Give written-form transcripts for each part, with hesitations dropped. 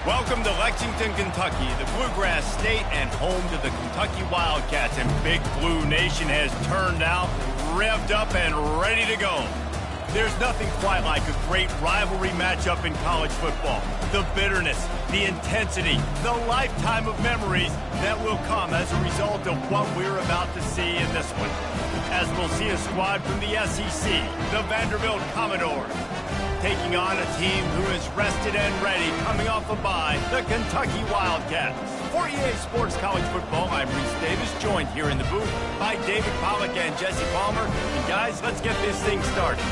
Welcome to Lexington, Kentucky, the Bluegrass State and home to the Kentucky Wildcats. And Big Blue Nation has turned out, revved up, and ready to go. There's nothing quite like a great rivalry matchup in college football. The bitterness, the intensity, the lifetime of memories that will come as a result of what we're about to see in this one. As we'll see a squad from the SEC, the Vanderbilt Commodores, taking on a team who is rested and ready, coming off a bye, the Kentucky Wildcats. For EA Sports College Football, I'm Reese Davis, joined here in the booth by David Pollack and Jesse Palmer. And guys, let's get this thing started.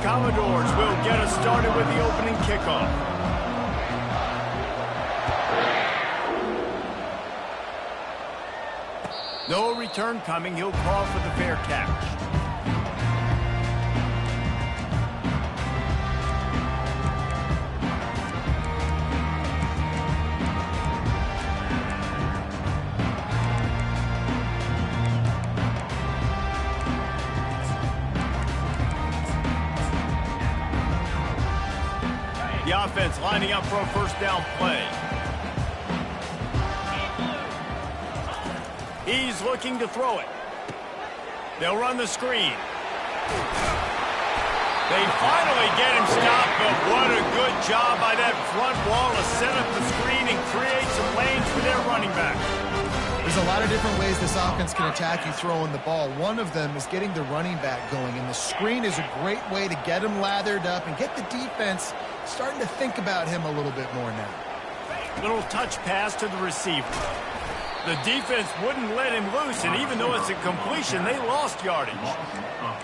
Commodores will get us started with the opening kickoff. No return coming. He'll call for the fair catch. The offense lining up for a first down play. He's looking to throw it. They'll run the screen. They finally get him stopped, but what a good job by that front wall to set up the screen and create some lanes for their running back. There's a lot of different ways this offense can attack you throwing the ball. One of them is getting the running back going, and the screen is a great way to get him lathered up and get the defense starting to think about him a little bit more now. Little touch pass to the receiver. The defense wouldn't let him loose, and even though it's a completion, they lost yardage.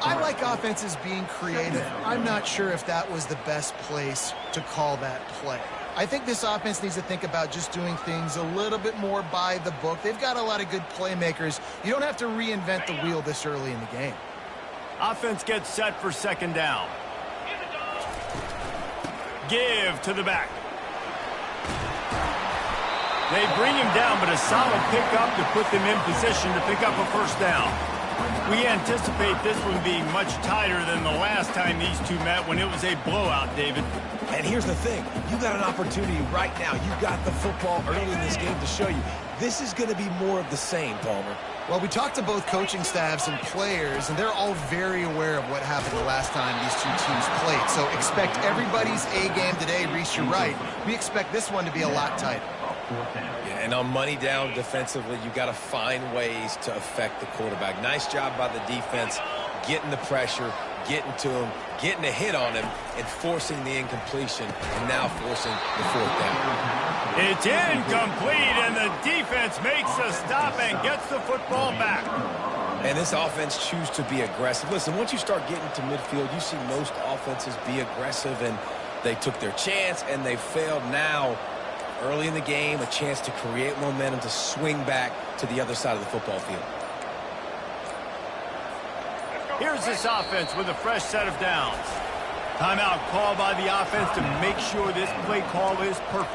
I like offenses being creative. I'm not sure if that was the best place to call that play. I think this offense needs to think about just doing things a little bit more by the book. They've got a lot of good playmakers. You don't have to reinvent the wheel this early in the game. Offense gets set for second down. Give to the back. They bring him down, but a solid pickup to put them in position to pick up a first down. We anticipate this one being much tighter than the last time these two met when it was a blowout, David. And here's the thing. You got an opportunity right now. You got the football early in this game to show you. This is going to be more of the same, Palmer. Well, we talked to both coaching staffs and players, and they're all very aware of what happened the last time these two teams played. So expect everybody's A game today. Reese, you're right. We expect this one to be a lot tighter. Yeah, and on money down defensively, you got to find ways to affect the quarterback. Nice job by the defense, getting the pressure, getting to him, getting a hit on him, and forcing the incompletion, and now forcing the fourth down. It's incomplete, and the defense makes a stop and gets the football back. And this offense choose to be aggressive. Listen, once you start getting to midfield, you see most offenses be aggressive, and they took their chance, and they failed. Now, early in the game, a chance to create momentum, to swing back to the other side of the football field. Here's this offense with a fresh set of downs. Timeout called by the offense to make sure this play call is perfect.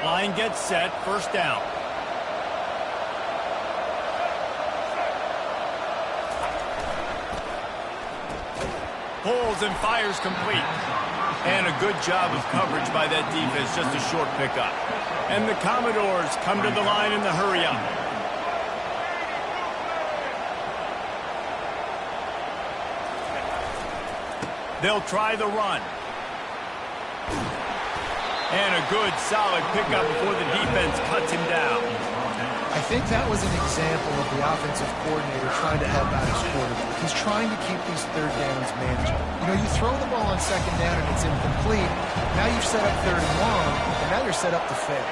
Line gets set, first down. Pulls and fires complete. And a good job of coverage by that defense, just a short pickup. And the Commodores come to the line in the hurry-up. They'll try the run. And a good, solid pickup before the defense cuts him down. I think that was an example of the offensive coordinator trying to help out his quarterback. He's trying to keep these third downs manageable. You know, you throw the ball on second down and it's incomplete. Now you've set up third and long, and now you're set up to fail.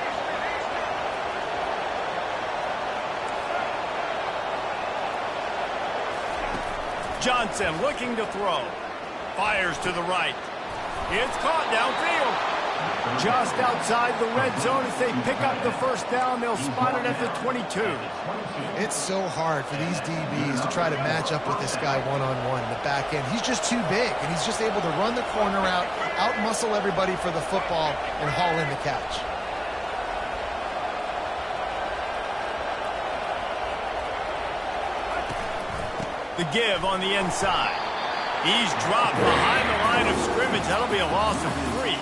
Johnson looking to throw. Fires to the right. It's caught downfield. Just outside the red zone as they pick up the first down. They'll spot it at the 22. It's so hard for these DBs to try to match up with this guy one-on-one in the back end. He's just too big, and he's just able to run the corner out-muscle everybody for the football, and haul in the catch. The give on the inside. He's dropped behind the line of scrimmage. That'll be a loss of 3.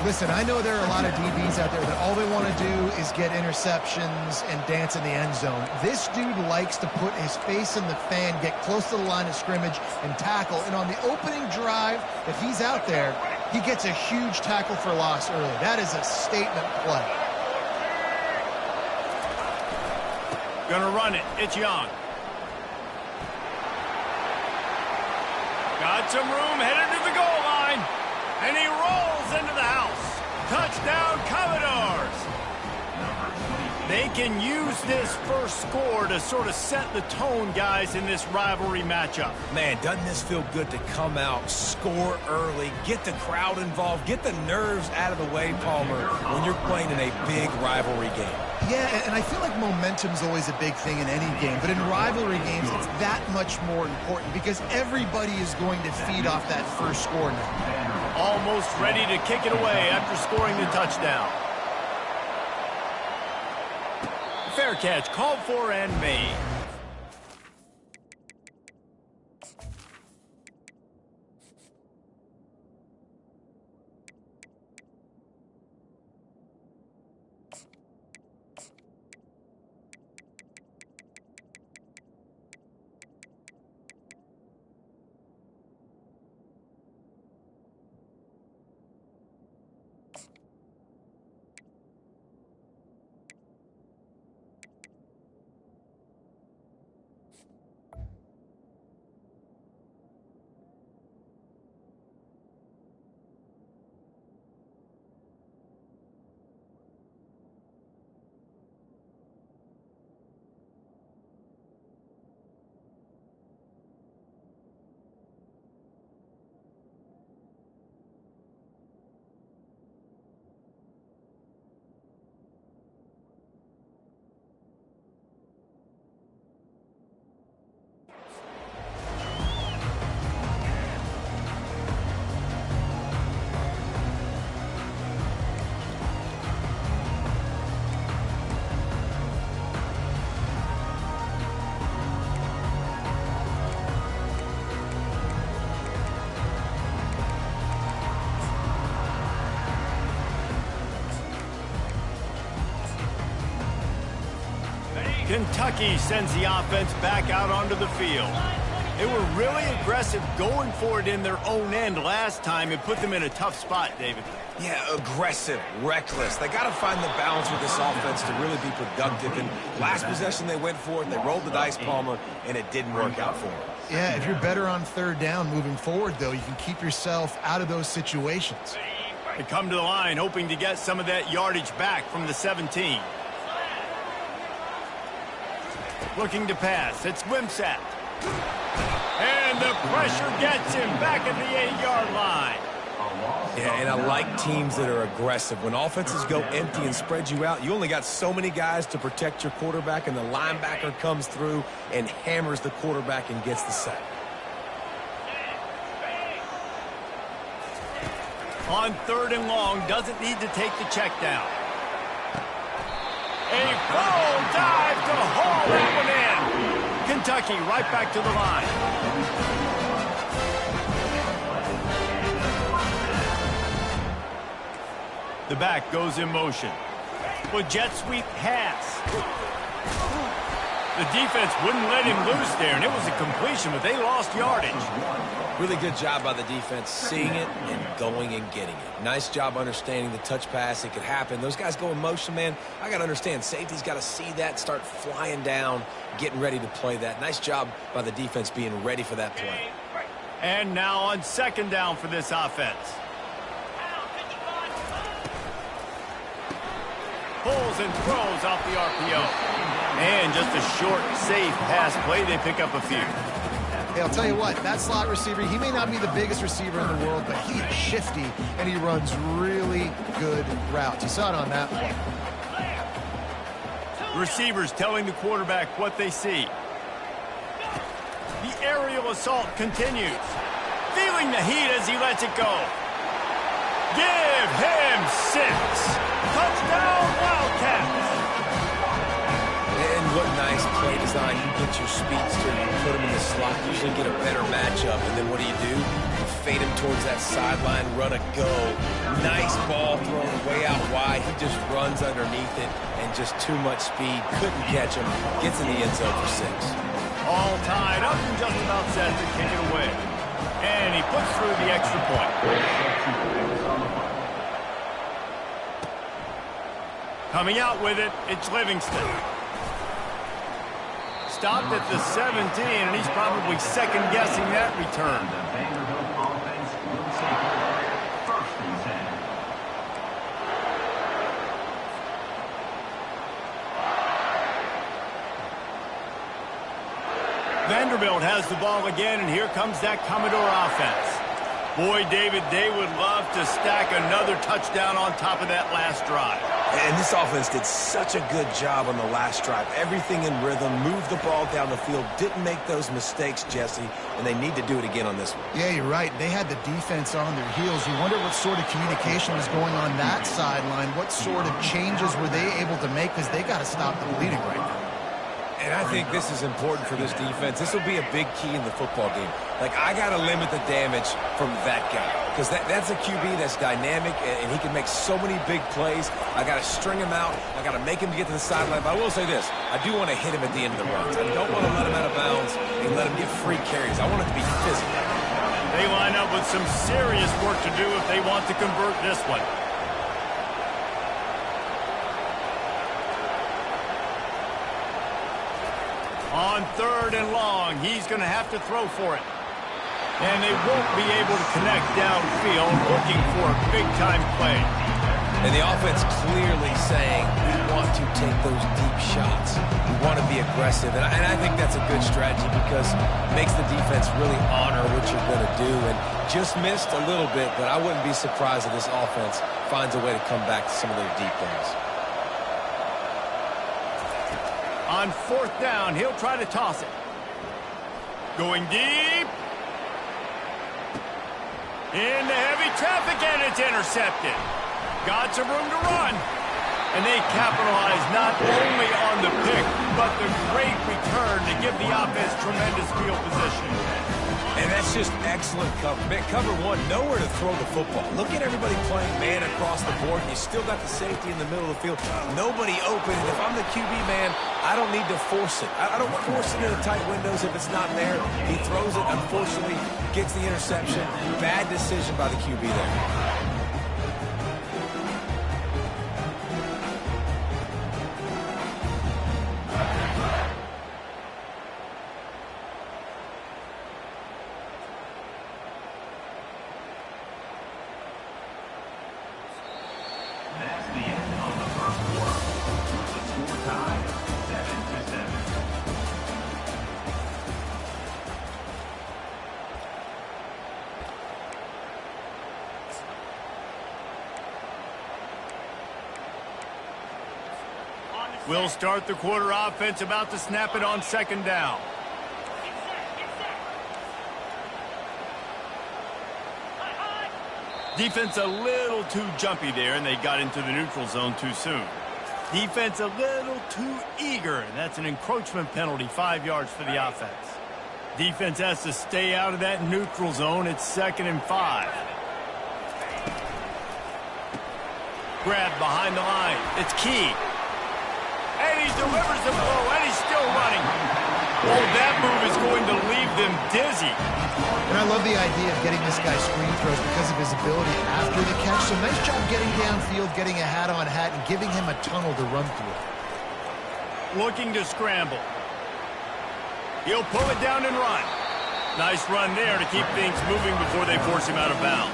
Listen, I know there are a lot of DBs out there that all they want to do is get interceptions and dance in the end zone. This dude likes to put his face in the fan, get close to the line of scrimmage, and tackle. And on the opening drive that he's out there, he gets a huge tackle for loss early. That is a statement play. Gonna run it. It's Young. Got some room, headed to the goal line. And he rolls into the house. Touchdown, Commodores. They can use this first score to sort of set the tone, guys, in this rivalry matchup. Man, doesn't this feel good to come out, score early, get the crowd involved, get the nerves out of the way, Palmer, when you're playing in a big rivalry game. Yeah, and I feel like momentum's always a big thing in any game, but in rivalry games, it's that much more important because everybody is going to feed off that first score now. Almost ready to kick it away after scoring the touchdown. Fair catch, called for and made. Kentucky sends the offense back out onto the field. They were really aggressive going for it in their own end last time. It put them in a tough spot, David. Yeah, aggressive, reckless. They got to find the balance with this offense to really be productive. And last possession, they went for it. They rolled the dice, Palmer, and it didn't work out for them. Yeah, if you're better on third down moving forward, though, you can keep yourself out of those situations. They come to the line hoping to get some of that yardage back from the 17. Looking to pass. It's Wimsatt. And the pressure gets him back at the 8-yard line. Yeah, and I like teams that are aggressive. When offenses go empty and spread you out, you only got so many guys to protect your quarterback, and the linebacker comes through and hammers the quarterback and gets the sack. On third and long, doesn't need to take the check down. A full dive to haul that one in. Kentucky right back to the line. The back goes in motion. Well, jet sweep pass. The defense wouldn't let him loose there, and it was a completion, but they lost yardage. Really good job by the defense seeing it and going and getting it. Nice job understanding the touch pass. It could happen. Those guys go in motion, man. I got to understand. Safety's got to see that, start flying down, getting ready to play that. Nice job by the defense being ready for that play. And now on second down for this offense. Pulls and throws off the RPO. And just a short, safe pass play. They pick up a few. Hey, I'll tell you what, that slot receiver, he may not be the biggest receiver in the world, but he is shifty, and he runs really good routes. You saw it on that one. Receivers telling the quarterback what they see. The aerial assault continues. Feeling the heat as he lets it go. Give him 6. Touchdown, Wildcats. And what nice play design. You get your speedster, you put him in the slot, usually get a better matchup, and then what do? You fade him towards that sideline, run a go. Nice ball thrown way out wide. He just runs underneath it, and just too much speed. Couldn't catch him. Gets in the end zone for 6. All tied up and just about set to kick it away. And he puts through the extra point. Coming out with it, it's Livingston. Stopped at the 17, and he's probably second-guessing that return. Vanderbilt has the ball again, and here comes that Commodore offense. Boy, David, they would love to stack another touchdown on top of that last drive. And this offense did such a good job on the last drive. Everything in rhythm, moved the ball down the field, didn't make those mistakes, Jesse, and they need to do it again on this one. Yeah, you're right. They had the defense on their heels. You wonder what sort of communication was going on that sideline. What sort of changes were they able to make, because they got to stop the bleeding right now. And I think this is important for this defense. This will be a big key in the football game. Like, I got to limit the damage from that guy, because that's a QB that's dynamic, and he can make so many big plays. I got to string him out. I got to make him get to the sideline. But I will say this. I do want to hit him at the end of the runs. I don't want to let him out of bounds and let him get free carries. I want it to be physical. They line up with some serious work to do if they want to convert this one. On 3rd and long, he's going to have to throw for it. And they won't be able to connect downfield, looking for a big-time play. And the offense clearly saying, we want to take those deep shots. We want to be aggressive. And I think that's a good strategy, because it makes the defense really honor what you're going to do. And just missed a little bit, but I wouldn't be surprised if this offense finds a way to come back to some of those deep plays. On 4th down, he'll try to toss it. Going deep. Into heavy traffic, and it's intercepted. Got some room to run. And they capitalize not only on the pick, but the great return to give the offense tremendous field position. And that's just excellent cover. Man, cover one, nowhere to throw the football. Look at everybody playing man across the board. You still got the safety in the middle of the field. Nobody open. And if I'm the QB man, I don't need to force it. I don't force it into tight windows if it's not there. He throws it, unfortunately, gets the interception. Bad decision by the QB there. We'll start the quarter offense, about to snap it on 2nd down. Defense a little too jumpy there, and they got into the neutral zone too soon. Defense a little too eager, and that's an encroachment penalty, 5 yards for the offense. Defense has to stay out of that neutral zone. It's 2nd and 5. Grab behind the line. It's Key. And he delivers the blow, and he's still running. Oh, that move is going to leave them dizzy. And I love the idea of getting this guy screen throws because of his ability after the catch. So nice job getting downfield, getting a hat-on-hat, and giving him a tunnel to run through. Looking to scramble. He'll pull it down and run. Nice run there to keep things moving before they force him out of bounds.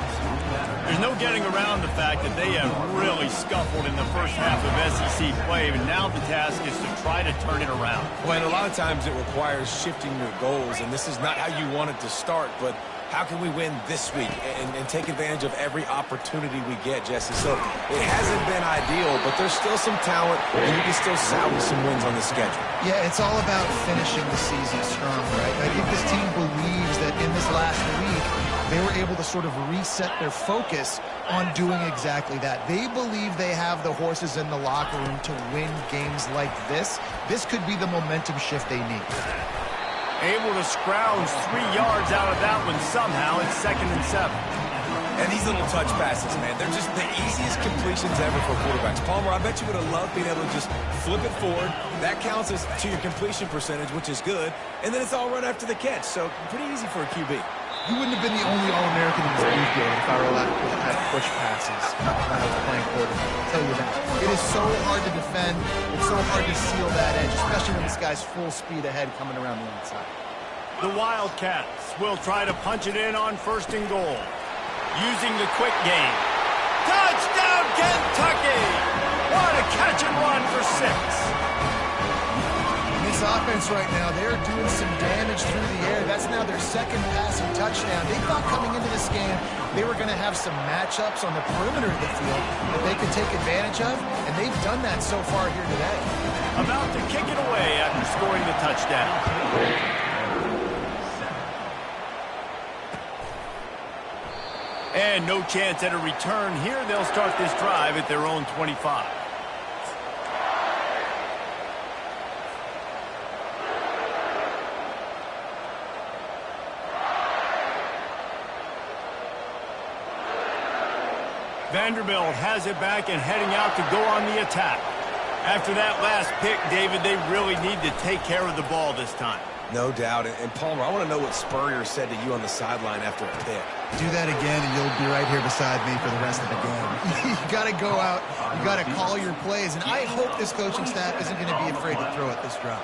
There's no getting around the fact that they have really scuffled in the first half of SEC play, and now the task is to try to turn it around. Well, and a lot of times it requires shifting your goals, and this is not how you want it to start, but how can we win this week and take advantage of every opportunity we get, Jesse? So it hasn't been ideal, but there's still some talent, and you can still salvage some wins on the schedule. Yeah, it's all about finishing the season strong, right? I think this team believes that in this last week, they were able to sort of reset their focus on doing exactly that. They believe they have the horses in the locker room to win games like this. This could be the momentum shift they need. Able to scrounge 3 yards out of that one somehow. It's 2nd and 7. And these little touch passes, man, they're just the easiest completions ever for quarterbacks. Palmer, I bet you would have loved being able to just flip it forward. That counts as to your completion percentage, which is good. And then it's all run after the catch. So pretty easy for a QB. You wouldn't have been the only All-American in this league game if I were allowed to have push passes when I was playing quarterback. I'll tell you that. It is so hard to defend. It's so hard to seal that edge, especially when this guy's full speed ahead coming around the inside. The Wildcats will try to punch it in on 1st and goal. Using the quick game. Touchdown, Kentucky! What a catch and run for 6. This offense right now, they're doing some damage through the air. That's now their 2nd passing touchdown. They thought coming into this game they were going to have some matchups on the perimeter of the field that they could take advantage of, and they've done that so far here today. About to kick it away after scoring the touchdown. And no chance at a return here. They'll start this drive at their own 25. Vanderbilt has it back and heading out to go on the attack. After that last pick, David, they really need to take care of the ball this time. No doubt. And Palmer, I want to know what Spurrier said to you on the sideline after a pick. Do that again, and you'll be right here beside me for the rest of the game. You got to go out. You got to call your plays, and I hope this coaching staff isn't going to be afraid to throw at this drop.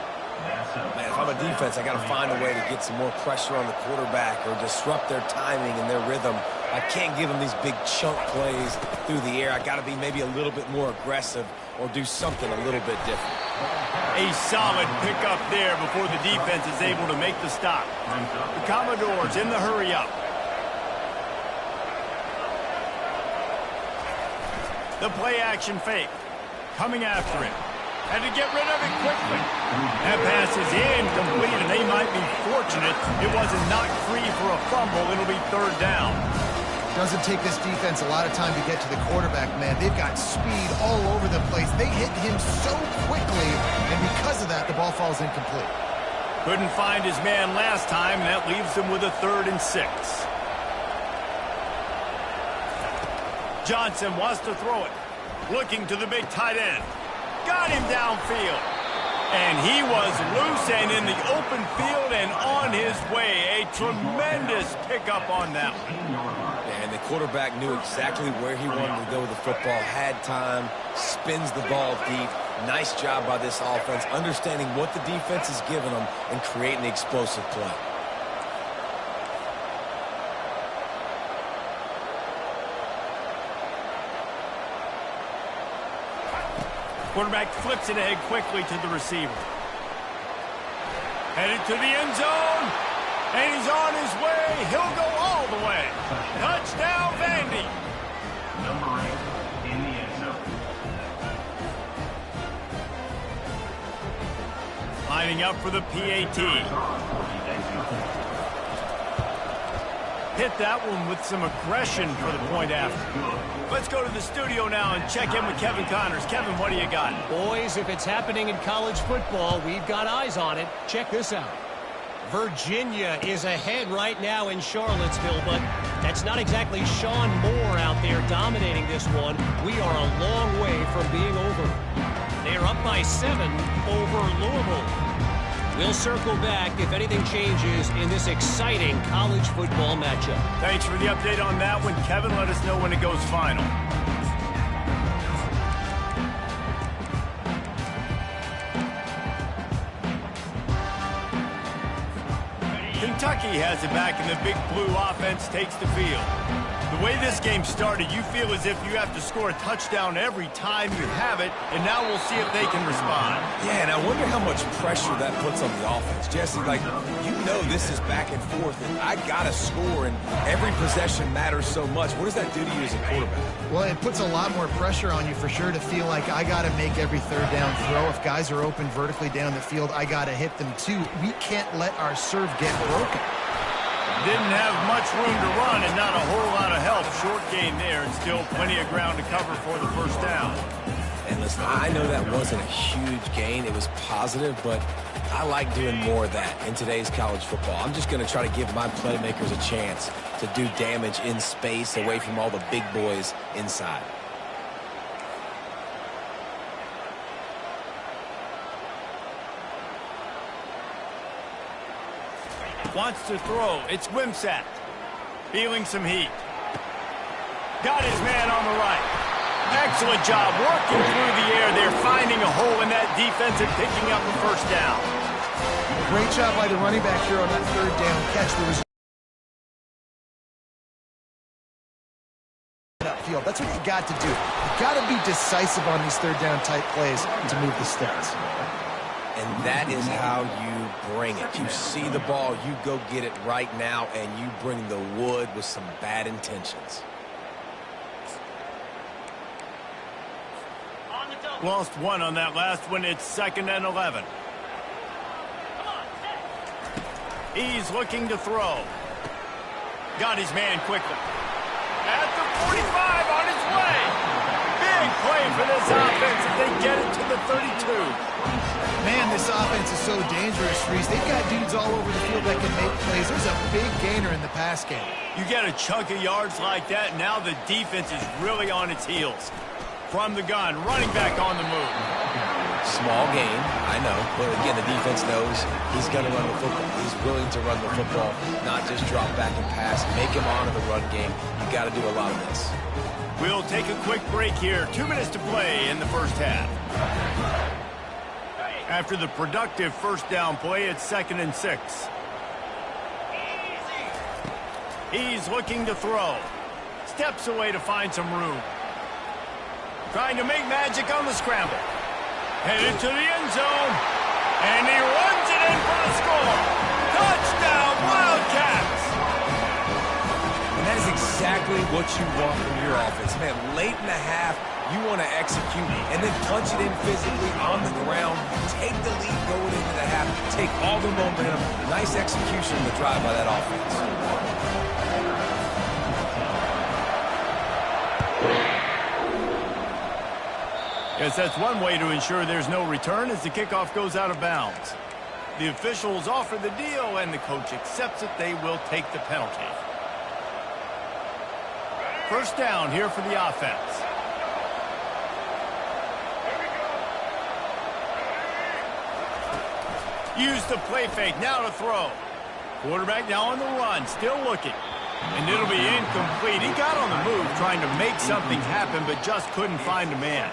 Man, if I'm a defense, I got to find a way to get some more pressure on the quarterback or disrupt their timing and their rhythm. I can't give them these big chunk plays through the air. I got to be maybe a little bit more aggressive or do something a little bit different. A solid pickup there before the defense is able to make the stop. The Commodores in the hurry-up. The play-action fake. Coming after him. Had to get rid of it quickly. That pass is incomplete, and they might be fortunate it wasn't knocked free for a fumble. It'll be 3rd down. Doesn't take this defense a lot of time to get to the quarterback, man. They've got speed all over the place. They hit him so quickly, and because of that, the ball falls incomplete. Couldn't find his man last time, and that leaves him with a 3rd and 6. Johnson wants to throw it. Looking to the big tight end. Got him downfield. And he was loose and in the open field and on his way. A tremendous pickup on that one. And the quarterback knew exactly where he wanted to go with the football, had time, spins the ball deep. Nice job by this offense, understanding what the defense is giving them and creating explosive play. Quarterback flips it ahead quickly to the receiver. Headed to the end zone. And he's on his way. He'll go all the way. Touchdown, Vandy. Number 8 in the end zone. Lining up for the PAT. Hit that one with some aggression for the point after. Let's go to the studio now and check in with Kevin Connors. Kevin, what do you got? Boys, if it's happening in college football, we've got eyes on it. Check this out. Virginia is ahead right now in Charlottesville, but that's not exactly Sean Moore out there dominating this one. We are a long way from being over. They're up by 7 over Louisville. We'll circle back if anything changes in this exciting college football matchup. Thanks for the update on that one, Kevin. Let us know when it goes final. Kentucky has it back, and the Big Blue offense takes the field. The way this game started, you feel as if you have to score a touchdown every time you have it, and now we'll see if they can respond. Yeah, and I wonder how much pressure that puts on the offense. Jesse, like, you know this is back and forth, and I got to score, and every possession matters so much. What does that do to you as a quarterback? Well, it puts a lot more pressure on you for sure to feel like I got to make every third down throw. If guys are open vertically down the field, I got to hit them too. We can't let our serve get broken. Didn't have much room to run and not a whole lot of help. Short gain there and still plenty of ground to cover for the first down. And listen, I know that wasn't a huge gain. It was positive, but I like doing more of that in today's college football. I'm just going to try to give my playmakers a chance to do damage in space away from all the big boys inside. Wants to throw. It's Wimsatt. Feeling some heat. Got his man on the right. Excellent job working through the air. They're finding a hole in that defense and picking up a first down. Great job by the running back here on that third down catch. There was upfield. That's what you got to do. You got to be decisive on these third down type plays to move the sticks. And that is how you bring it. You see the ball, you go get it right now, and you bring the wood with some bad intentions. Lost one on that last one. It's 2nd and 11. He's looking to throw. Got his man quickly. At the 45 on his way. Big play for this offense if they get it to the 32. Man, this offense is so dangerous, Reese. They've got dudes all over the field that can make plays. There's a big gainer in the pass game. You get a chunk of yards like that, now the defense is really on its heels. From the gun, running back on the move. Small gain, I know. But again, the defense knows he's going to run the football. He's willing to run the football, not just drop back and pass. Make him honor the run game. You got to do a lot of this. We'll take a quick break here. 2 minutes to play in the first half. After the productive first down play, it's 2nd and 6. He's looking to throw. Steps away to find some room. Trying to make magic on the scramble. Headed to the end zone. And he runs it in for the score. Touchdown, Wildcats! And that is exactly what you want from your offense. Man, late in the half, you want to execute and then punch it in physically on the ground. Take the lead going into the half. Take all the momentum. Nice execution in the drive by that offense. Yes, that's one way to ensure there's no return as the kickoff goes out of bounds. The officials offer the deal, and the coach accepts it. They will take the penalty. First down here for the offense. Use the play fake, now to throw. Quarterback now on the run, still looking. And it'll be incomplete. He got on the move trying to make something happen, but just couldn't find a man.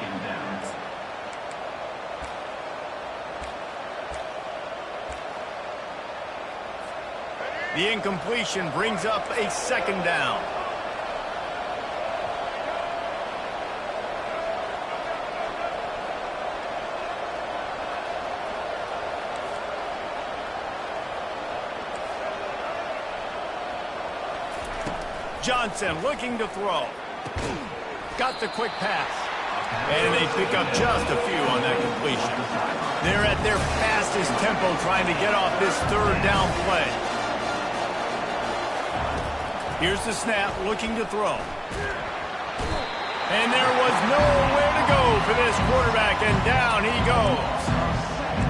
The incompletion brings up a 2nd down. Johnson looking to throw. Got the quick pass. And they pick up just a few on that completion. They're at their fastest tempo trying to get off this third down play. Here's the snap, looking to throw. And there was nowhere to go for this quarterback, and down he goes.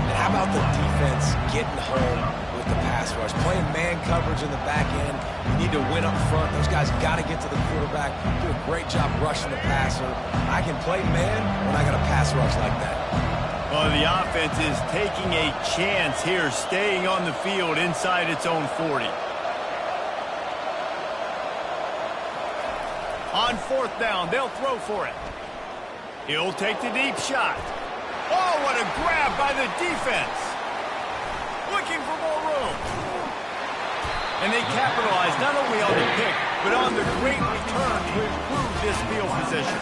And how about the defense getting home with the pass rush? Playing man coverage in the back end. You need to win up front. Those guys got to get to the quarterback. Do a great job rushing the passer. I can play man when I got a pass rush like that. Well, the offense is taking a chance here, staying on the field inside its own 40. On 4th down, they'll throw for it. He'll take the deep shot. Oh, what a grab by the defense. Looking for more room. And they capitalize not only on the pick, but on the great return to improve this field position.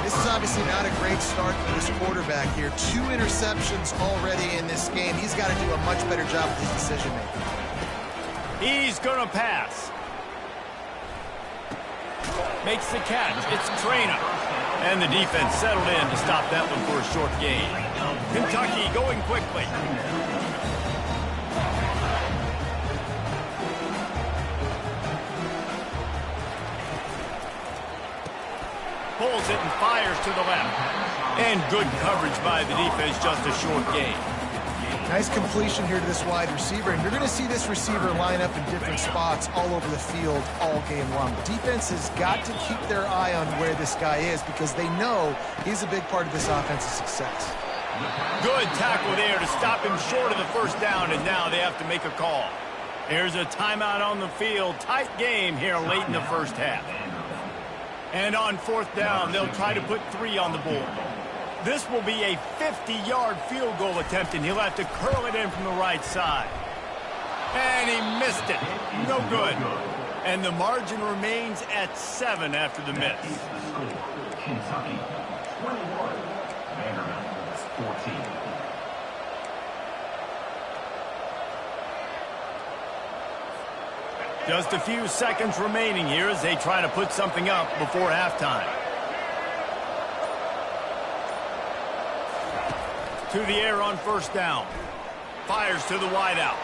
This is obviously not a great start for this quarterback here. 2 interceptions already in this game. He's got to do a much better job with his decision-making. He's going to pass. Makes the catch. It's Traina. And the defense settled in to stop that one for a short gain. Kentucky going quickly. Pulls it and fires to the left. And good coverage by the defense, just a short gain. Nice completion here to this wide receiver, and you're going to see this receiver line up in different spots all over the field all game long. The defense has got to keep their eye on where this guy is because they know he's a big part of this offense's success. Good tackle there to stop him short of the first down, and now they have to make a call. There's a timeout on the field. Tight game here late in the first half. And on 4th down, they'll try to put 3 on the board. This will be a 50-yard field goal attempt, and he'll have to curl it in from the right side. And he missed it. No good. And the margin remains at 7 after the miss. Kentucky 21, Vanderbilt 14. Just a few seconds remaining here as they try to put something up before halftime. To the air on 1st down. Fires to the wideout.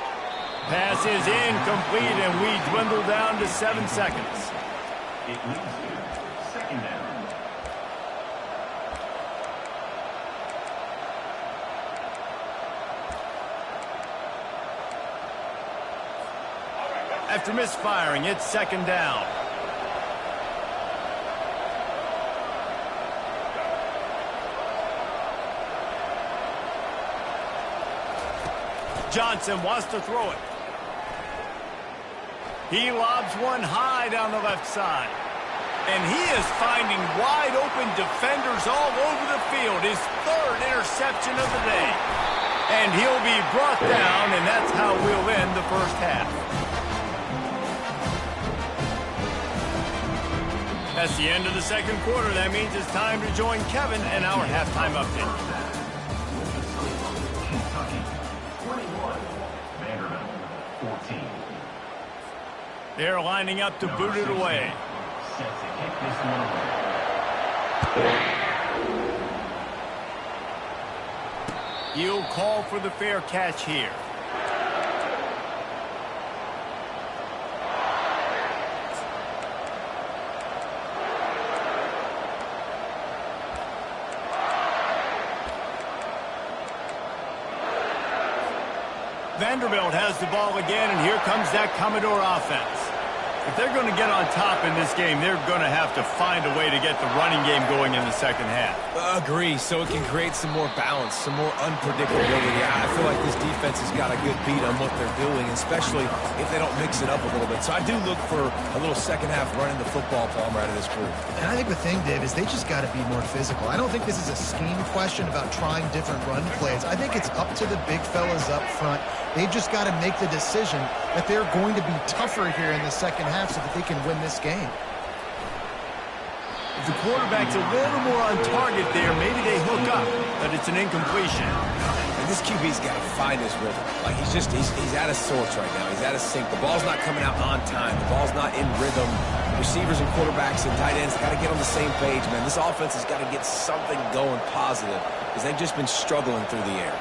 Pass is incomplete, and we dwindle down to 7 seconds. It leads to 2nd down. After misfiring, it's 2nd down. Johnson wants to throw it. He lobs one high down the left side. And he is finding wide open defenders all over the field. His 3rd interception of the day. And he'll be brought down, and that's how we'll end the first half. That's the end of the 2nd quarter. That means it's time to join Kevin and our halftime update. Kentucky 21, Vanderbilt 14. They're lining up to boot it away. Set to kick this one away. He'll call for the fair catch here. Vanderbilt has the ball again, and here comes that Commodore offense. If they're going to get on top in this game, they're going to have to find a way to get the running game going in the 2nd half. Agree, so it can create some more balance, some more unpredictability. I feel like this defense has got a good beat on what they're doing, especially if they don't mix it up a little bit. So I do look for a little 2nd half running the football, Palmer, out of this group. And I think the thing, Dave, is they just got to be more physical. I don't think this is a scheme question about trying different run plays. I think it's up to the big fellas up front. They've just got to make the decision that they're going to be tougher here in the 2nd half so that they can win this game. If the quarterback's a little more on target there, maybe they hook up, but it's an incompletion. And this QB's got to find his rhythm. Like he's out of sorts right now. He's out of sync. The ball's not coming out on time. The ball's not in rhythm. Receivers and quarterbacks and tight ends got to get on the same page, man. This offense has got to get something going positive because they've just been struggling through the air.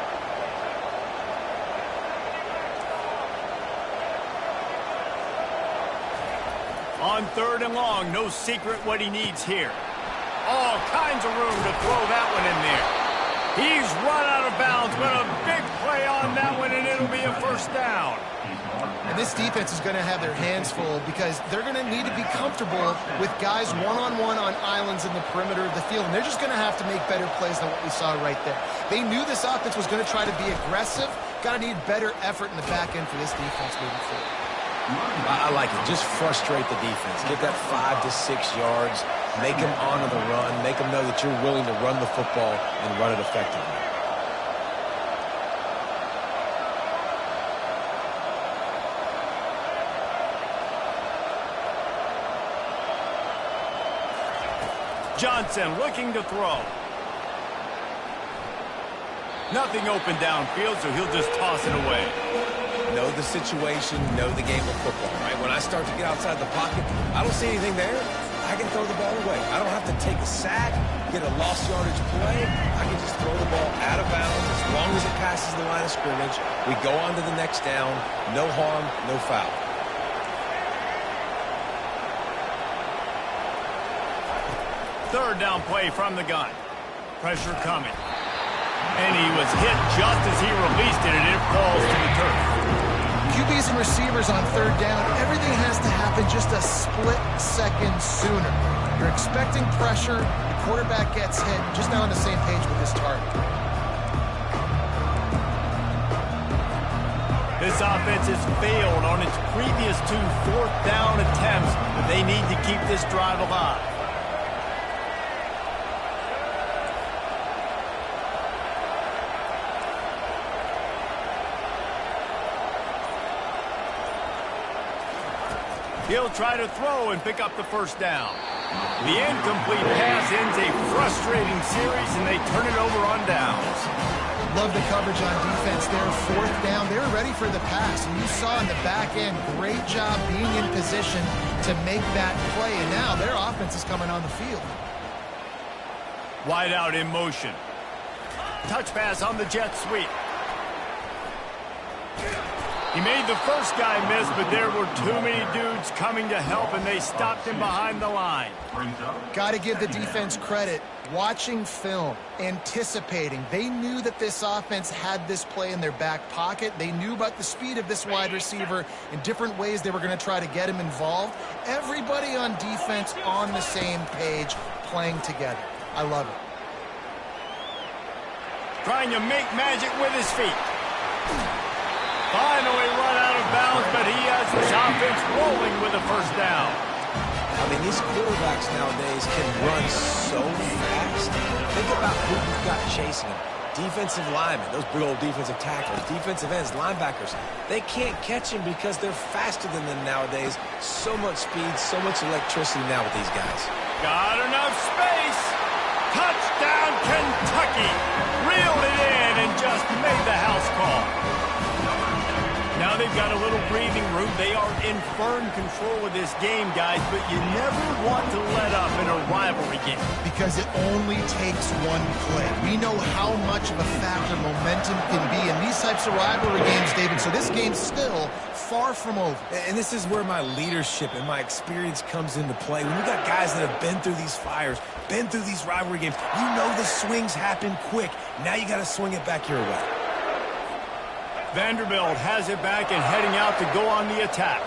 On 3rd and long, no secret what he needs here. All kinds of room to throw that one in there. He's run out of bounds, but a big play on that one, and it'll be a 1st down. And this defense is going to have their hands full because they're going to need to be comfortable with guys one-on-one on islands in the perimeter of the field, and they're just going to have to make better plays than what we saw right there. They knew this offense was going to try to be aggressive. Got to need better effort in the back end for this defense moving forward. I like it. Just frustrate the defense. Get that 5 to 6 yards. Make them honor the run. Make them know that you're willing to run the football and run it effectively. Johnson looking to throw. Nothing open downfield, so he'll just toss it away. Know the situation, know the game of football, right? When I start to get outside the pocket, I don't see anything there. I can throw the ball away. I don't have to take a sack, get a lost yardage play. I can just throw the ball out of bounds as long as it passes the line of scrimmage. We go on to the next down. No harm, no foul. Third down play from the gun. Pressure coming. And he was hit just as he released it, and it falls to the turf. QBs and receivers on third down, everything has to happen just a split second sooner. You're expecting pressure, the quarterback gets hit, just not on the same page with his target. This offense has failed on its previous 2 fourth-down attempts, but they need to keep this drive alive. He'll try to throw and pick up the first down. The incomplete pass ends a frustrating series, and they turn it over on downs. Love the coverage on defense there. Fourth down, they were ready for the pass. And you saw in the back end, great job being in position to make that play. And now their offense is coming on the field. Wide out in motion. Touch pass on the jet sweep. He made the first guy miss, but there were too many dudes coming to help, and they stopped him behind the line. Got to give the defense credit. Watching film, anticipating. They knew that this offense had this play in their back pocket. They knew about the speed of this wide receiver and different ways they were going to try to get him involved. Everybody on defense on the same page, playing together. I love it. Trying to make magic with his feet. Finally run out of bounds, but he has his offense rolling with a first down. I mean, these quarterbacks nowadays can run so fast. Think about who you've got chasing them. Defensive linemen, those big old defensive tackles, defensive ends, linebackers. They can't catch him because they're faster than them nowadays. So much speed, so much electricity now with these guys. Got enough space. Touchdown, Kentucky. Reeled it in and just made the house call. Now they've got a little breathing room. They are in firm control of this game, guys, but you never want to let up in a rivalry game. Because it only takes one play. We know how much of a factor momentum can be in these types of rivalry games, David, so this game's still far from over. And this is where my leadership and my experience comes into play. When you got guys that have been through these fires, been through these rivalry games, you know the swings happen quick. Now you got to swing it back your way. Vanderbilt has it back and heading out to go on the attack.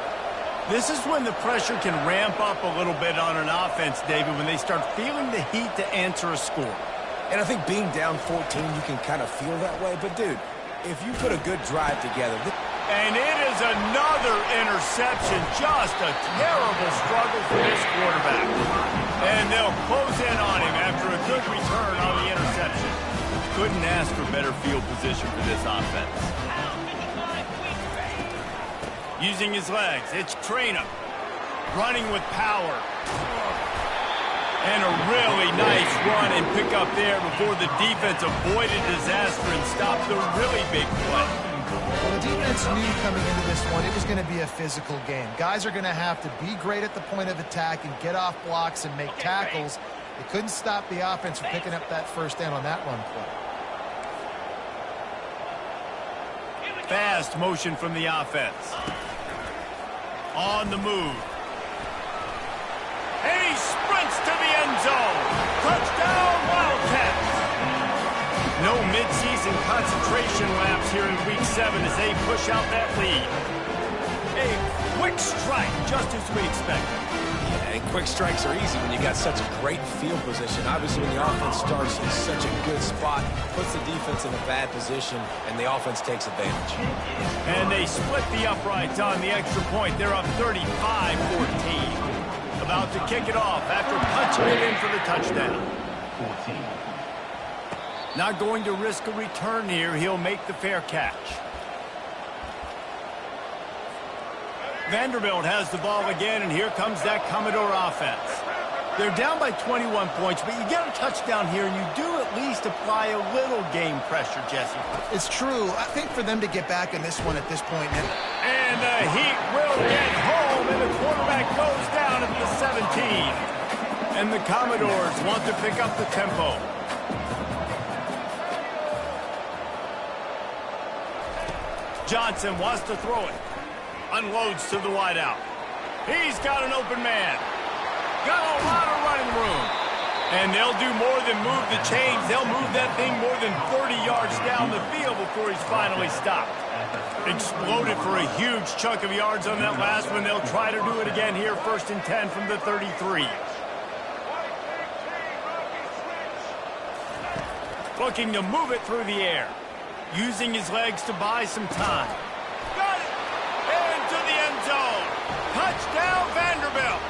This is when the pressure can ramp up a little bit on an offense, David, when they start feeling the heat to answer a score. And I think being down 14, you can kind of feel that way. But, dude, if you put a good drive together... And it is another interception. Just a terrible struggle for this quarterback. And they'll close in on him after a good return on the interception. Couldn't ask for better field position for this offense. Using his legs, it's Traynor. Running with power. And a really nice run and pick up there before the defense avoided disaster and stopped the really big play. Well, the defense knew coming into this one it was going to be a physical game. Guys are going to have to be great at the point of attack and get off blocks and make tackles. They couldn't stop the offense from picking up that first down on that run play. Fast motion from the offense. On the move. And he sprints to the end zone. Touchdown, Wildcats. No midseason concentration laps here in Week 7 as they push out that lead. A quick strike, just as we expected. And quick strikes are easy when you got such a great field position. Obviously, when the offense starts in such a good spot, puts the defense in a bad position, and the offense takes advantage. And they split the uprights on the extra point. They're up 35-14. About to kick it off after punching it in for the touchdown. 14. Not going to risk a return here. He'll make the fair catch. Vanderbilt has the ball again, and here comes that Commodore offense. They're down by 21 points, but you get a touchdown here, and you do at least apply a little game pressure, Jesse. It's true. I think for them to get back in this one at this point. And the Heat will get home, and the quarterback goes down at the 17. And the Commodores want to pick up the tempo. Johnson wants to throw it. Unloads to the wideout. He's got an open man. Got a lot of running room. And they'll do more than move the chains. They'll move that thing more than 30 yards down the field before he's finally stopped. Exploded for a huge chunk of yards on that last one. They'll try to do it again here, 1st and 10 from the 33. Looking to move it through the air. Using his legs to buy some time. Got it! Into the end zone. Touchdown, Vanderbilt.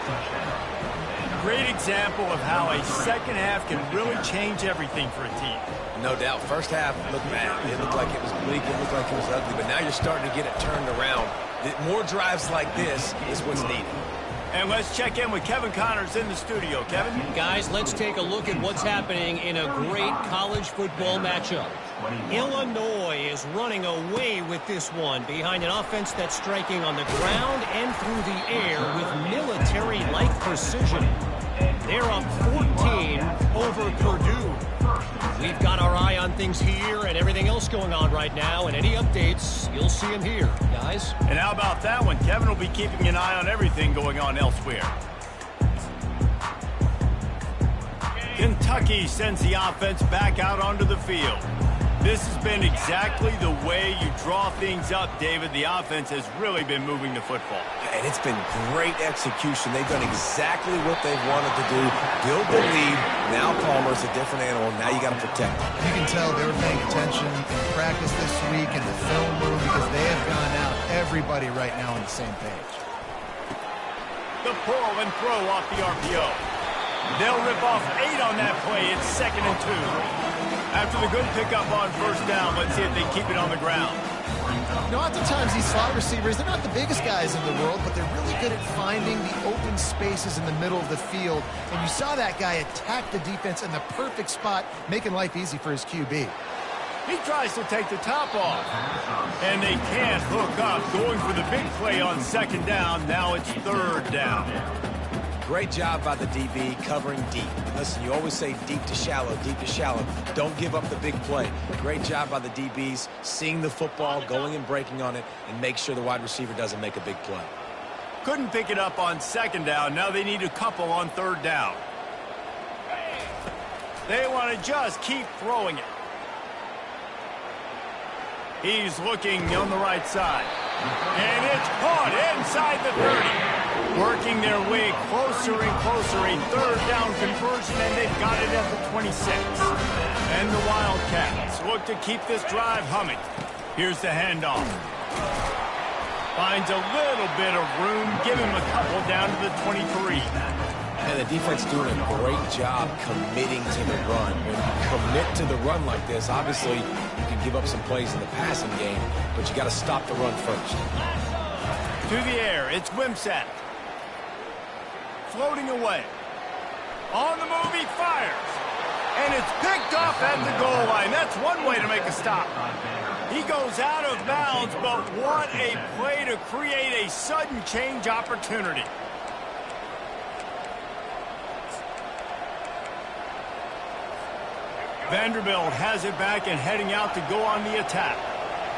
Great example of how a second half can really change everything for a team. No doubt. First half looked bad. It looked like it was bleak. It looked like it was ugly. But now you're starting to get it turned around. More drives like this is what's needed. And let's check in with Kevin Connors in the studio. Kevin? Guys, let's take a look at what's happening in a great college football matchup. Illinois is running away with this one behind an offense that's striking on the ground and through the air with military-like precision. They're up 14 over Purdue. We've got our eye on things here and everything else going on right now, and any updates, you'll see them here, guys. And how about that one? Kevin will be keeping an eye on everything going on elsewhere. Kentucky sends the offense back out onto the field. This has been exactly the way you draw things up, David. The offense has really been moving the football. And it's been great execution. They've done exactly what they've wanted to do. Build the lead. Now Palmer's a different animal. Now you got to protect him. You can tell they were paying attention in practice this week in the film room because they have gone out, everybody right now on the same page. The pull and throw off the RPO. They'll rip off 8 on that play. It's 2nd and 2. After the good pickup on 1st down, let's see if they keep it on the ground. You know, oftentimes these slot receivers, they're not the biggest guys in the world, but they're really good at finding the open spaces in the middle of the field. And you saw that guy attack the defense in the perfect spot, making life easy for his QB. He tries to take the top off. And they can't hook up. Going for the big play on 2nd down. Now it's 3rd down. Great job by the DB covering deep. Listen, you always say deep to shallow, deep to shallow. Don't give up the big play. Great job by the DBs, seeing the football, going and breaking on it, and make sure the wide receiver doesn't make a big play. Couldn't pick it up on 2nd down. Now they need a couple on 3rd down. They want to just keep throwing it. He's looking on the right side. And it's caught inside the 30. Working their way closer and closer. A 3rd down conversion, and they've got it at the 26. And the Wildcats look to keep this drive humming. Here's the handoff. Finds a little bit of room. Give him a couple down to the 23. And the defense doing a great job committing to the run. When you commit to the run like this, obviously you can give up some plays in the passing game, but you got to stop the run first. To the air, it's Wimsatt. Floating away. On the move, he fires. And it's picked off at the goal line. That's one way to make a stop. He goes out of bounds, but what a play to create a sudden change opportunity. Vanderbilt has it back and heading out to go on the attack.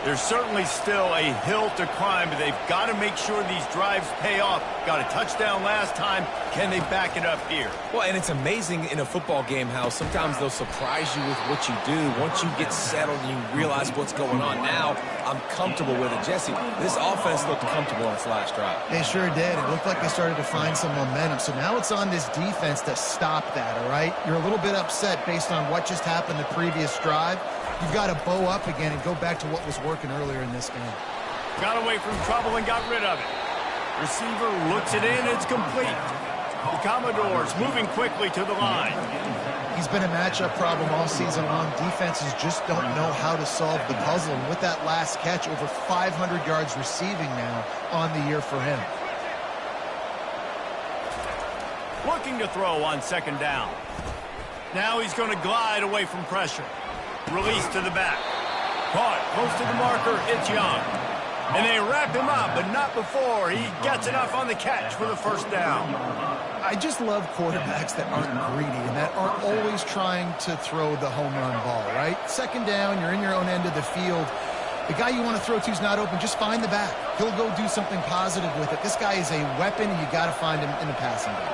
There's certainly still a hill to climb, but they've got to make sure these drives pay off. Got a touchdown last time. Can they back it up here? Well, and it's amazing in a football game how sometimes they'll surprise you with what you do. Once you get settled and you realize what's going on, now I'm comfortable with it. Jesse, this offense looked comfortable on its last drive. They sure did. It looked like they started to find some momentum. So now it's on this defense to stop that, all right? You're a little bit upset based on what just happened the previous drive. You've got to bow up again and go back to what was working earlier in this game. Got away from trouble and got rid of it. Receiver looks it in. It's complete. The Commodores moving quickly to the line. He's been a matchup problem all season long. Defenses just don't know how to solve the puzzle. And with that last catch, over 500 yards receiving now on the year for him. Looking to throw on second down. Now he's going to glide away from pressure. Release to the back. Caught close to the marker. It's Young. And they wrap him up, but not before he gets enough on the catch for the first down. I just love quarterbacks that aren't greedy and that aren't always trying to throw the home run ball, right? Second down, you're in your own end of the field. The guy you want to throw to is not open. Just find the back. He'll go do something positive with it. This guy is a weapon, and you got to find him in the passing game.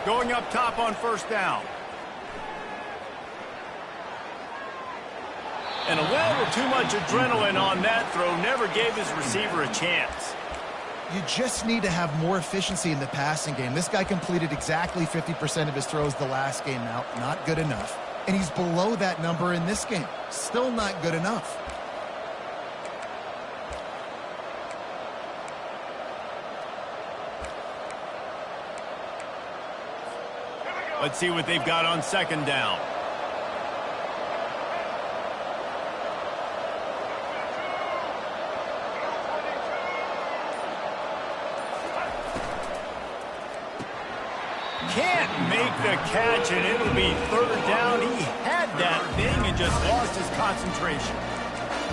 Going up top on first down. And a little too much adrenaline on that throw never gave his receiver a chance. You just need to have more efficiency in the passing game. This guy completed exactly 50% of his throws the last game out. Not good enough. And he's below that number in this game. Still not good enough. Let's see what they've got on second down. Can't make the catch, and it'll be third down. He had that thing and just lost his concentration.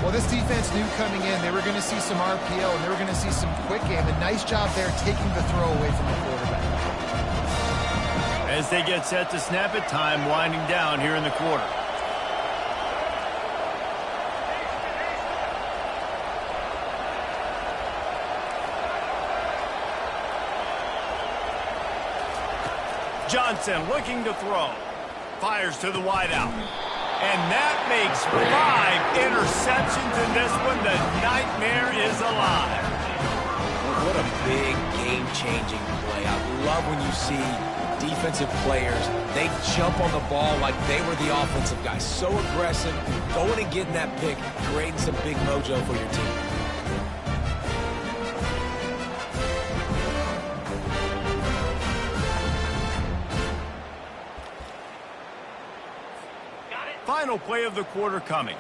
Well, this defense knew coming in they were going to see some RPO and they were going to see some quick game. A nice job there taking the throw away from the quarterback. As they get set to snap it, time winding down here in the quarter. Johnson looking to throw. Fires to the wideout. And that makes 5 interceptions in this one. The nightmare is alive. What a big game-changing play. I love when you see defensive players, they jump on the ball like they were the offensive guys. So aggressive, going and getting that pick, creating some big mojo for your team. Final play of the quarter coming.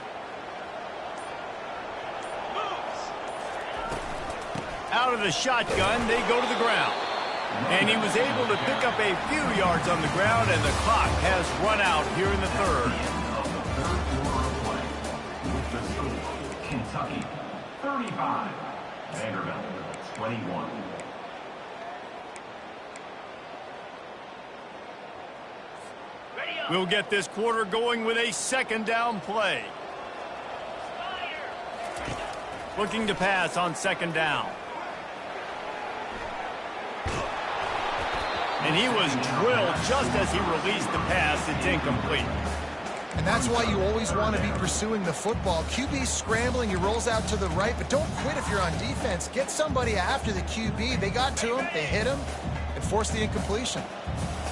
Out of the shotgun, they go to the ground. And he was able to pick up a few yards on the ground, and the clock has run out here in the third. Kentucky 35, Vanderbilt 21. We'll get this quarter going with a second down play. Looking to pass on second down. And he was drilled just as he released the pass. It's incomplete. And that's why you always want to be pursuing the football. QB's scrambling, he rolls out to the right, but don't quit if you're on defense. Get somebody after the QB. They got to him, they hit him, and forced the incompletion.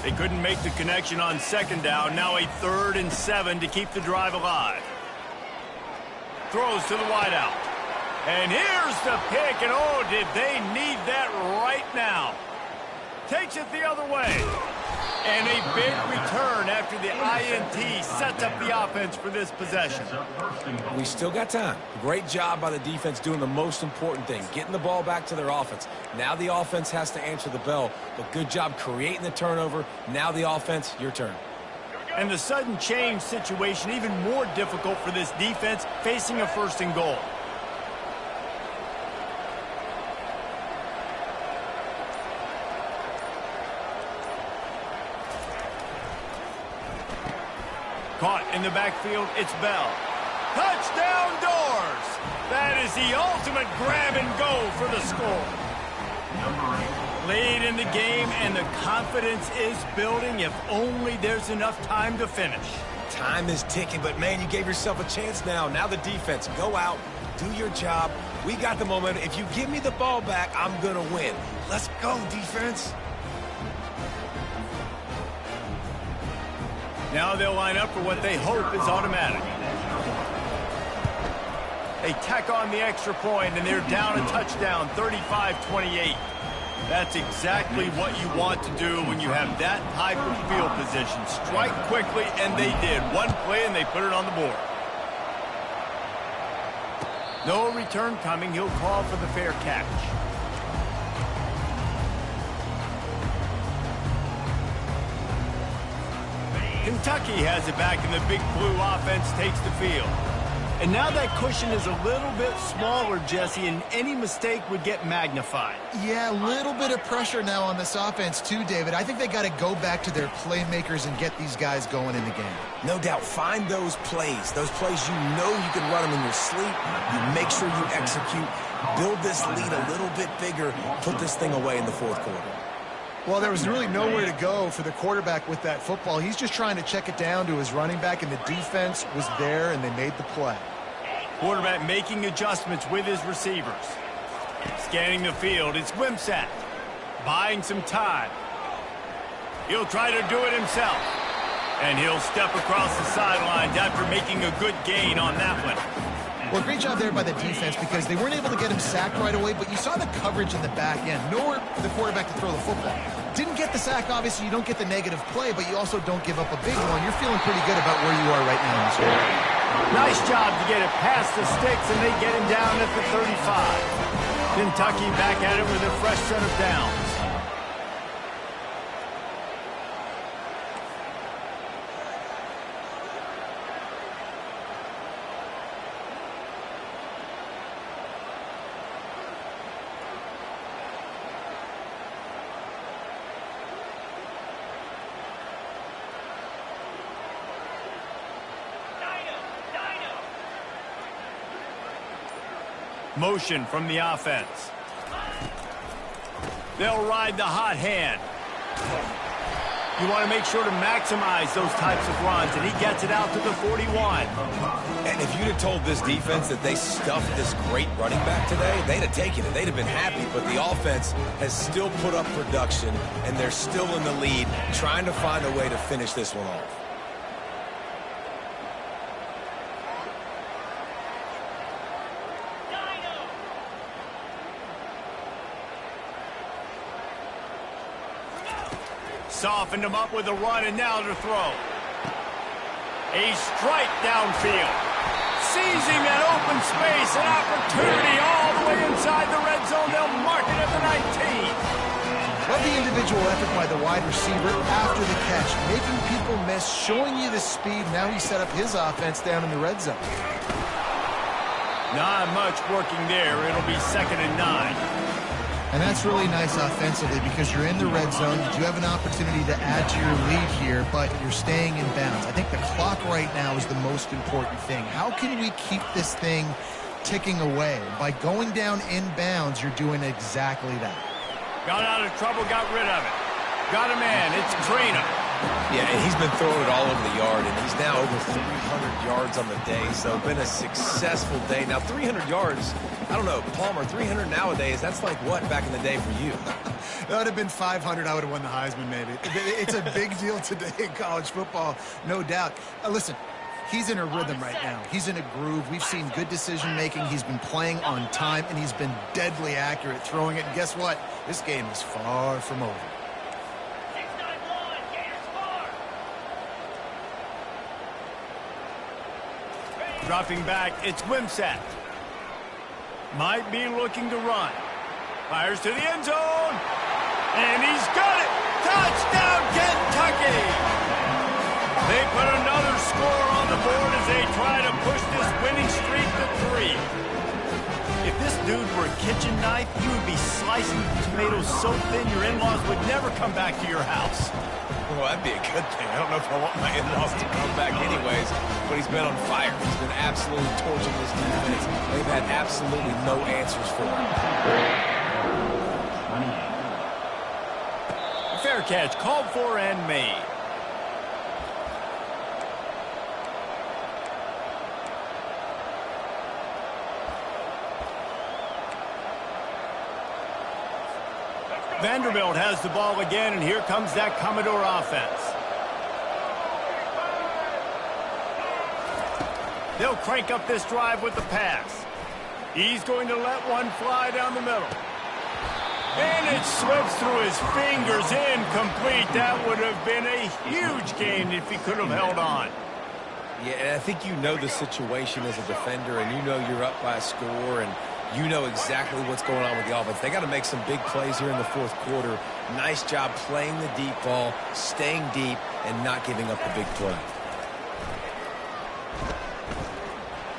They couldn't make the connection on second down. Now a 3rd and 7 to keep the drive alive. Throws to the wideout. And here's the pick, and oh, did they need that right now. Takes it the other way. And a big return after the INT sets up the offense for this possession. We still got time. Great job by the defense doing the most important thing, getting the ball back to their offense. Now the offense has to answer the bell, but good job creating the turnover. Now the offense, your turn. And the sudden change situation even more difficult for this defense facing a 1st and goal. Caught in the backfield, it's Bell. Touchdown Doors! That is the ultimate grab and go for the score. Late in the game, and the confidence is building if only there's enough time to finish. Time is ticking, but man, you gave yourself a chance now. Now the defense, go out, do your job. We got the momentum. If you give me the ball back, I'm gonna win. Let's go, defense. Now they'll line up for what they hope is automatic. They tack on the extra point, and they're down a touchdown, 35-28. That's exactly what you want to do when you have that type of field position. Strike quickly, and they did. One play, and they put it on the board. No return coming. He'll call for the fair catch. Kentucky has it back, and the Big Blue offense takes the field. And now that cushion is a little bit smaller, Jesse, and any mistake would get magnified. Yeah, a little bit of pressure now on this offense too, David. I think they got to go back to their playmakers and get these guys going in the game. No doubt. Find those plays you know you can run them in your sleep. You make sure you execute. Build this lead a little bit bigger. Put this thing away in the fourth quarter. Well, there was really nowhere to go for the quarterback with that football. He's just trying to check it down to his running back, and the defense was there, and they made the play. Quarterback making adjustments with his receivers. Scanning the field, it's Wimsatt. Buying some time. He'll try to do it himself. And he'll step across the sidelines after making a good gain on that one. Well, great job there by the defense because they weren't able to get him sacked right away, but you saw the coverage in the back end. Nowhere for the quarterback to throw the football. Didn't get the sack, obviously. You don't get the negative play, but you also don't give up a big one. You're feeling pretty good about where you are right now in this game. Nice job to get it past the sticks, and they get him down at the 35. Kentucky back at it with a fresh set of downs. Motion from the offense. They'll ride the hot hand. You want to make sure to maximize those types of runs, and he gets it out to the 41. And if you'd have told this defense that they stuffed this great running back today, they'd have taken it. They'd have been happy, but the offense has still put up production, and they're still in the lead, trying to find a way to finish this one off. Softened him up with a run, and now to throw. A strike downfield. Seizing that open space, an opportunity all the way inside the red zone. They'll mark it at the 19. Love the individual effort by the wide receiver after the catch, making people miss, showing you the speed. Now he set up his offense down in the red zone. Not much working there. It'll be 2nd and 9. And that's really nice offensively because you're in the red zone. You do have an opportunity to add to your lead here, but you're staying in bounds. I think the clock right now is the most important thing. How can we keep this thing ticking away? By going down in bounds, you're doing exactly that. Got out of trouble, got rid of it. Got a man. It's Trainer. Yeah, and he's been throwing it all over the yard, and he's now over 300 yards on the day, so been a successful day. Now, 300 yards, I don't know, Palmer, 300 nowadays, that's like what back in the day for you? That would have been 500. I would have won the Heisman, maybe. It's a big deal today in college football, no doubt. Listen, he's in a rhythm right now. He's in a groove. We've seen good decision-making. He's been playing on time, and he's been deadly accurate throwing it. And guess what? This game is far from over. Dropping back, it's Wimsatt. Might be looking to run. Fires to the end zone. And he's got it. Touchdown, Kentucky. They put another score on the board as they try to push this winning streak to 3. If this dude were a kitchen knife, you would be slicing tomatoes so thin your in-laws would never come back to your house. Well, that'd be a good thing. I don't know if I want my in-laws to come back anyways, but he's been on fire. He's been absolutely torching this defense. They've had absolutely no answers for him. Fair catch, called for and made. Vanderbilt has the ball again, and here comes that Commodore offense. They'll crank up this drive with the pass. He's going to let one fly down the middle. And it slips through his fingers, incomplete. That would have been a huge gain if he could have held on. Yeah, and I think you know the situation as a defender, and you know you're up by a score, and you know exactly what's going on with the offense. They got to make some big plays here in the fourth quarter Nice job playing the deep ball, staying deep, and not giving up the big play.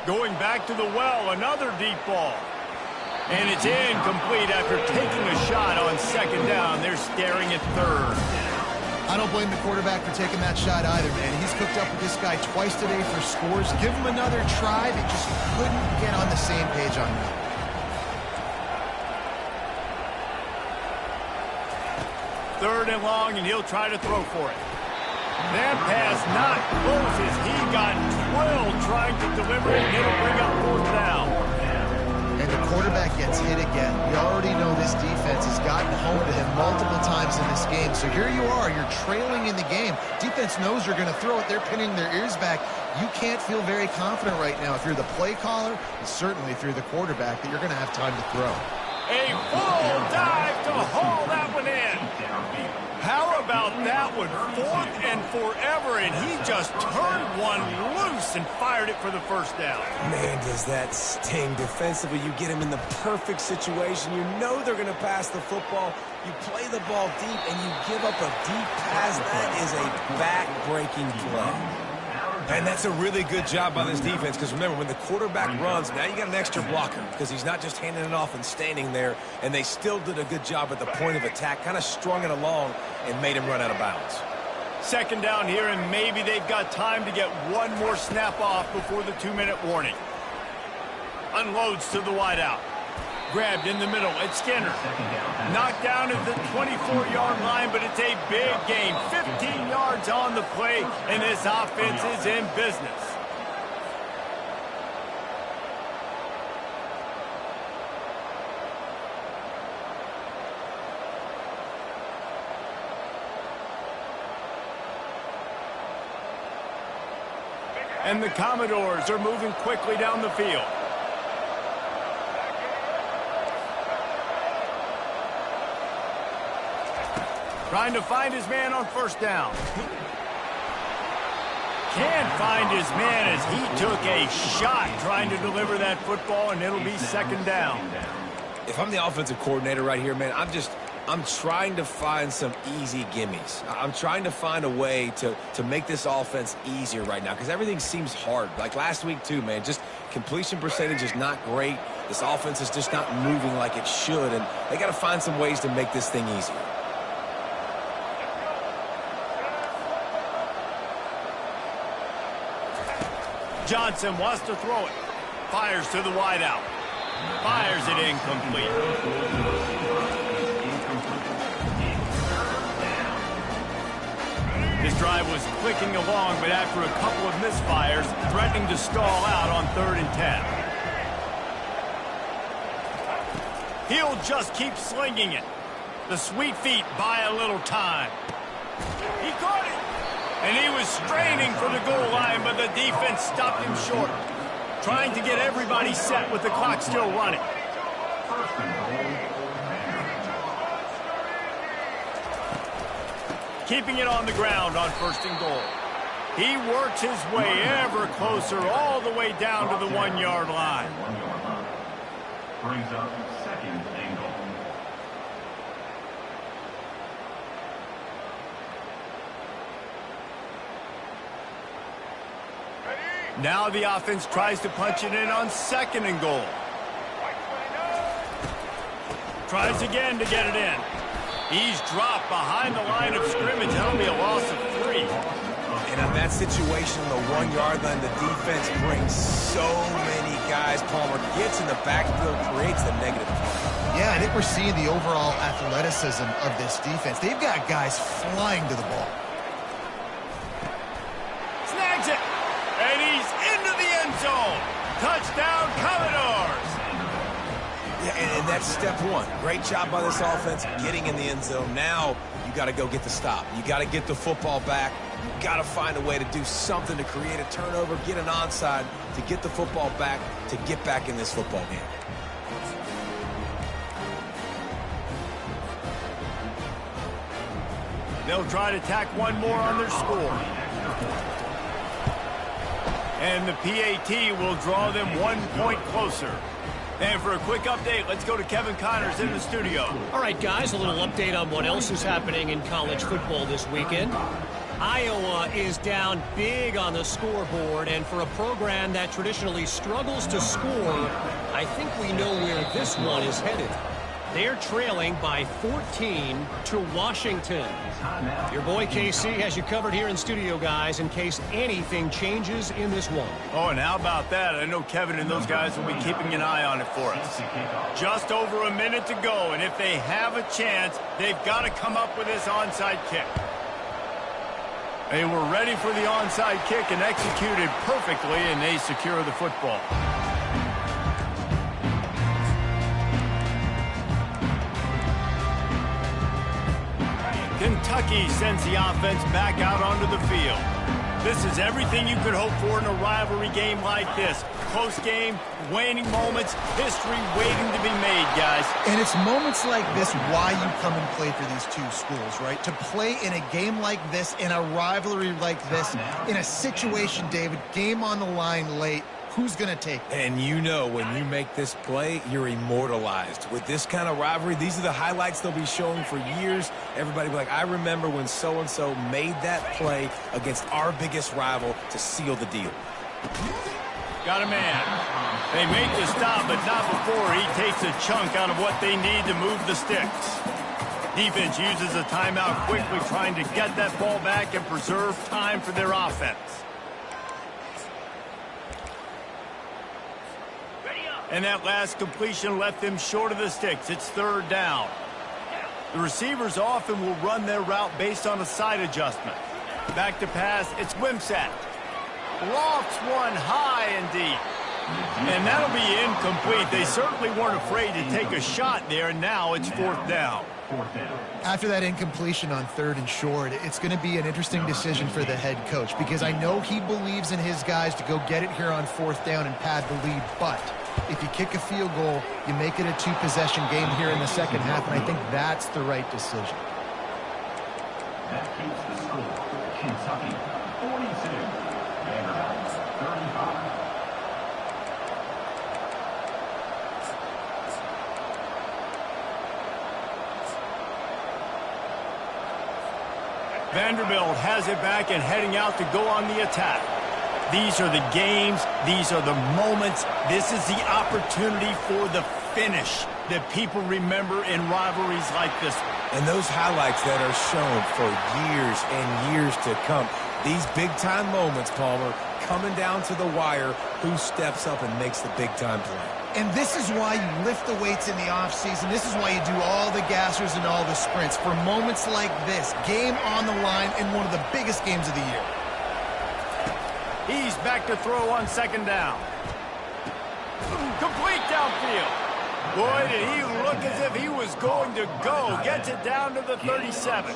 Going back to the well, another deep ball. And it's incomplete after taking a shot on second down. They're staring at third. I don't blame the quarterback for taking that shot either, man. He's cooked up with this guy twice today for scores. Give him another try. They just couldn't get on the same page on that. Third and long, and he'll try to throw for it. That pass not close as he got twirled trying to deliver it, and it'll bring up fourth down. And the quarterback gets hit again. We already know this defense has gotten home to him multiple times in this game. So here you are, you're trailing in the game. Defense knows you're going to throw it. They're pinning their ears back. You can't feel very confident right now if you're the play caller, and certainly if you're the quarterback, that you're going to have time to throw. A full dive to haul that one in. How about that one? Fourth and forever, and he just turned one loose and fired it for the first down. Man, does that sting defensively. You get him in the perfect situation. You know they're going to pass the football. You play the ball deep, and you give up a deep pass. That is a back-breaking play. And that's a really good job by this defense because, remember, when the quarterback runs, now you got an extra blocker because he's not just handing it off and standing there, and they still did a good job at the point of attack, kind of strung it along and made him run out of bounds. Second down here, and maybe they've got time to get one more snap off before the 2-minute warning. Unloads to the wideout. Grabbed in the middle. It's Skinner. Knocked down at the 24-yard line, but it's a big gain. 15 yards on the play, and this offense is in business. And the Commodores are moving quickly down the field. Trying to find his man on first down. Can't find his man as he took a shot trying to deliver that football, and it'll be second down. If I'm the offensive coordinator right here, man, I'm trying to find some easy gimmies. I'm trying to find a way to make this offense easier right now because everything seems hard. Like last week, too, man, just completion percentage is not great. This offense is just not moving like it should, and they got to find some ways to make this thing easier. Johnson wants to throw it. Fires to the wideout. Fires it incomplete. This drive was clicking along, but after a couple of misfires, threatening to stall out on 3rd and 10. He'll just keep slinging it. The sweet feet buy a little time. He caught it. And he was straining for the goal line, but the defense stopped him short. Trying to get everybody set with the clock still running. Keeping it on the ground on 1st and goal. He works his way ever closer all the way down to the 1-yard line. Brings up 2nd and goal. Now the offense tries to punch it in on 2nd and goal. Tries again to get it in. He's dropped behind the line of scrimmage. That'll be a loss of 3. And on that situation, the 1-yard line, the defense brings so many guys. Palmer gets in the backfield, creates the negative play. Yeah, I think we're seeing the overall athleticism of this defense. They've got guys flying to the ball. Snags it. And he's into the end zone. Touchdown, Commodores. Yeah, and that's step one. Great job by this offense getting in the end zone. Now you got to go get the stop. You got to get the football back. You got to find a way to do something to create a turnover, get an onside, to get the football back, to get back in this football game. They'll try to tack one more on their score. And the PAT will draw them 1 point closer. And for a quick update, let's go to Kevin Connors in the studio. All right, guys, a little update on what else is happening in college football this weekend. Iowa is down big on the scoreboard, and for a program that traditionally struggles to score, I think we know where this one is headed. They're trailing by 14 to Washington. Your boy KC has you covered here in studio, guys, in case anything changes in this one. Oh, and how about that? I know Kevin and those guys will be keeping an eye on it for us. Just over a minute to go, and if they have a chance, they've got to come up with this onside kick. They were ready for the onside kick and executed perfectly, and they secure the football. Kentucky sends the offense back out onto the field. This is everything you could hope for in a rivalry game like this. Close game, waning moments, history waiting to be made, guys. And it's moments like this why you come and play for these two schools, right? To play in a game like this, in a rivalry like this, in a situation, David, game on the line late, who's going to take it? And you know when you make this play, you're immortalized. With this kind of rivalry, these are the highlights they'll be showing for years. Everybody will be like, I remember when so-and-so made that play against our biggest rival to seal the deal. Got a man. They make the stop, but not before he takes a chunk out of what they need to move the sticks. Defense uses a timeout quickly, trying to get that ball back and preserve time for their offense. And that last completion left them short of the sticks. It's third down. The receivers often will run their route based on a side adjustment. Back to pass, it's Wimsatt. Lofts one high and deep. And that'll be incomplete. They certainly weren't afraid to take a shot there. Now it's fourth down. After that incompletion on third and short, it's going to be an interesting decision for the head coach, because I know he believes in his guys to go get it here on fourth down and pad the lead, but if you kick a field goal, you make it a two-possession game here in the second half, and I think that's the right decision. That keeps the score. Kentucky 42, Vanderbilt 35. Vanderbilt has it back and heading out to go on the attack. These are the games. These are the moments. This is the opportunity for the finish that people remember in rivalries like this one. And those highlights that are shown for years and years to come. These big-time moments, Palmer, coming down to the wire, who steps up and makes the big-time play. And this is why you lift the weights in the offseason. This is why you do all the gassers and all the sprints. For moments like this, game on the line in one of the biggest games of the year. He's back to throw on second down. Complete downfield. Boy, did he look as if he was going to go. Gets it down to the 37.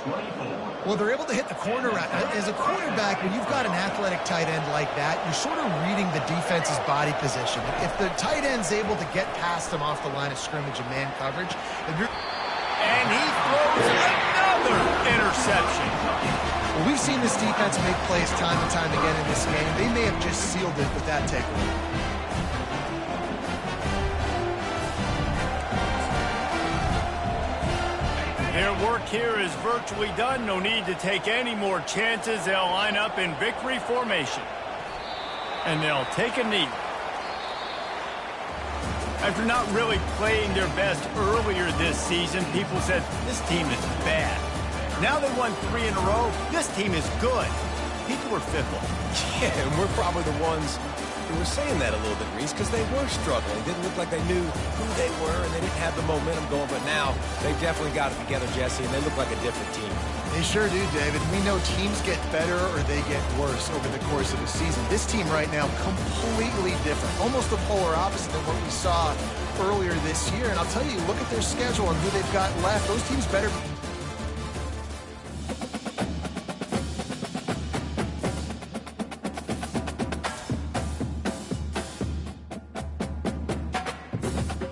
Well, they're able to hit the corner. As a quarterback, when you've got an athletic tight end like that, you're sort of reading the defense's body position. If the tight end's able to get past them off the line of scrimmage and man coverage, and he throws another interception. Well, we've seen this defense make plays time and time again in this game. They may have just sealed it with that takeaway. Their work here is virtually done. No need to take any more chances. They'll line up in victory formation. And they'll take a knee. After not really playing their best earlier this season, people said, this team is bad. Now they won 3 in a row. This team is good. People were fickle. Yeah, and we're probably the ones who were saying that a little bit, Reese, because they were struggling. It didn't look like they knew who they were, and they didn't have the momentum going. But now they've definitely got it together, Jesse, and they look like a different team. They sure do, David. We know teams get better or they get worse over the course of a season. This team right now, completely different. Almost the polar opposite of what we saw earlier this year. And I'll tell you, look at their schedule and who they've got left. Those teams better